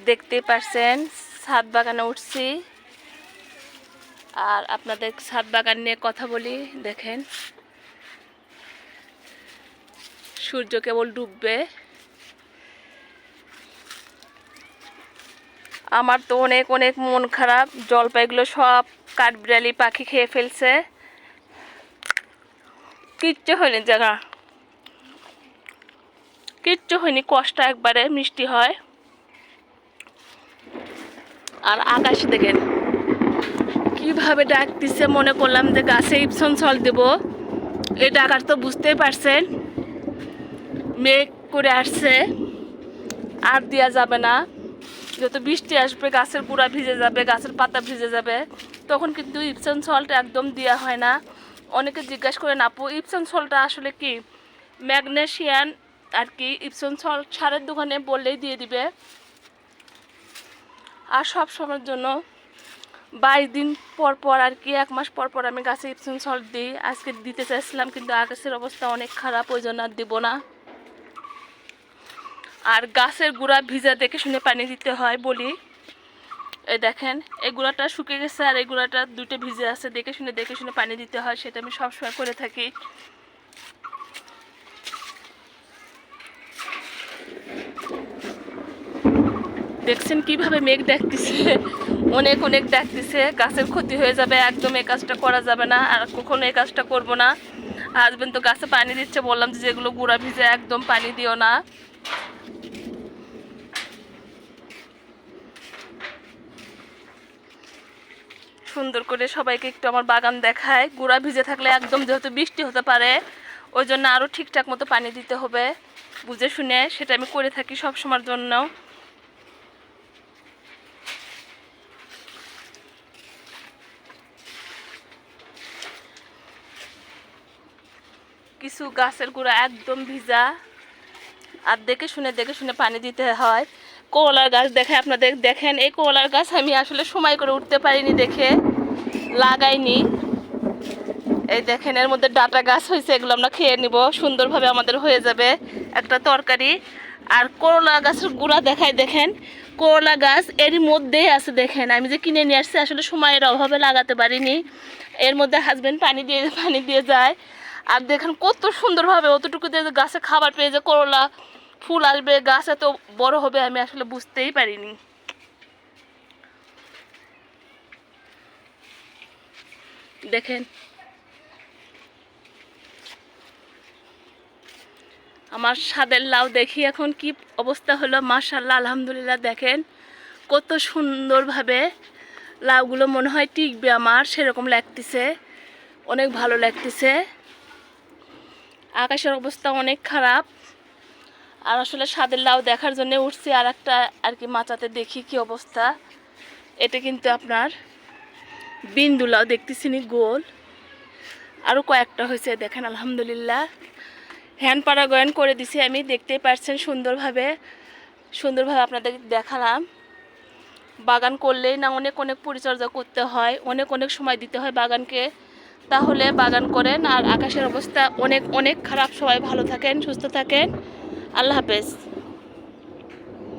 দেখতেই পারছেন ছাদ বাগানে উঠছি আর আপনাদের ছাদ বাগান নিয়ে কথা বলি। দেখেন সূর্য কেবল ডুববে। আমার তো অনেক অনেক মন খারাপ, জলপাইগুলো সব কাঠবিড়ালি পাখি খেয়ে ফেলছে, কিচ্ছু হয়নি, জায়গা কিচ্ছু হয়নি, কষ্ট একবারে মিষ্টি হয়। আর আকাশ দেখেন কিভাবে ডাকতেছে, মনে করলাম যে গাছে ইপসন সল্ট দেব, এই ডাকার তো বুঝতেই পারছেন। মেঘ করে আসছে, আর দেওয়া যাবে না, যত বৃষ্টি আসবে গাছের গোড়া ভিজে যাবে, গাছের পাতা ভিজে যাবে, তখন কিন্তু ইপসন সল্ট একদম দেওয়া হয় না। অনেকে জিজ্ঞাসা করেন আপু ইপসন সল্টটা আসলে কি? ম্যাগনেসিয়াম আর কি, ইপসন সল্ট সারের দোকানে বললেই দিয়ে দিবে। আর সব সময়ের জন্য 22 দিন পর পর আর কি, 1 মাস পর পর আমি গাছে ইপসন সল্ট দিই। আজকে দিতে চাইছিলাম কিন্তু আকাশের অবস্থা অনেক খারাপ, ওই জন্য আর দিব না। আর গাছের গোড়া ভিজা দেখে শুনে পানি দিতে হয় বলি। এই দেখেন এই গোড়াটা শুকিয়ে গেছে আর এই গোড়াটা দুটো ভিজে আছে, দেখে শুনে পানি দিতে হয়, সেটা আমি সবসময় করে থাকি। দেখছেন কিভাবে মেঘ ডাকতেছে, অনেক অনেক ডাকতেছে। গাছের ক্ষতি হয়ে যাবে, একদম এই কাজটা করা যাবে না, আর কখনো এই কাজটা করব না। হাজবেন্ড তো গাছে পানি দিচ্ছে, বললাম যে যেগুলো গোড়া ভিজে একদম পানি দিও না। সুন্দর করে সবাইকে একটু আমার বাগান দেখায়। গোড়া ভিজে থাকলে একদম, যেহেতু বৃষ্টি হতে পারে, ওই জন্য আরও ঠিকঠাক মতো পানি দিতে হবে বুঝে শুনে, সেটা আমি করে থাকি সব সময়ের জন্য। কিছু গাছের গোড়া একদম ভিজা, আর দেখে শুনে পানি দিতে হয়। করলার গাছ দেখে আপনাদের, দেখেন এই করলার গাছ আমি আসলে সময় করে উঠতে পারিনি দেখে লাগাইনি। এই দেখেন এর মধ্যে ডাটা গাছ হয়েছে, এগুলো আমরা খেয়ে নিব, সুন্দরভাবে আমাদের হয়ে যাবে একটা তরকারি। আর করলা গাছের গুঁড়া দেখায়, দেখেন করলা গাছ এরই মধ্যেই আছে। দেখেন আমি যে কিনে নিয়ে আসছি, আসলে সময়ের অভাবে লাগাতে পারিনি। এর মধ্যে হাজবেন্ড পানি দিয়ে যায়। আর দেখেন কত সুন্দরভাবে অতটুকু দিয়ে গাছে খাবার পেয়ে যে করলা ফুল আসবে, গাছ এত বড় হবে আমি আসলে বুঝতেই পারিনি। দেখেন আমার স্বাদের লাউ দেখি এখন কি অবস্থা হলো। মাশাআল্লাহ, আলহামদুলিল্লাহ, দেখেন কত সুন্দরভাবে লাউগুলো মনে হয় টিকবে আমার, সেরকম লাগতেছে, অনেক ভালো লাগতেছে। আকাশের অবস্থা অনেক খারাপ, আর আসলে স্বাদের লাউ দেখার জন্য উঠছি আর একটা আর কি মাচাতে, দেখি কি অবস্থা। এটা কিন্তু আপনার বিন্দু লাউ দেখতেছি নি, গোল, আরও কয়েকটা হয়েছে দেখেন আলহামদুলিল্লাহ। হ্যান্ড পারাগয়ন করে দিছি আমি, দেখতেই পারছেন সুন্দরভাবে আপনাদের দেখালাম। বাগান করলেই না অনেক অনেক পরিচর্যা করতে হয়, অনেক অনেক সময় দিতে হয় বাগানকে, তাহলে বাগান করেন। আর আকাশের অবস্থা অনেক অনেক খারাপ। সবাই ভালো থাকেন, সুস্থ থাকেন, আল্লাহ হাফেজ।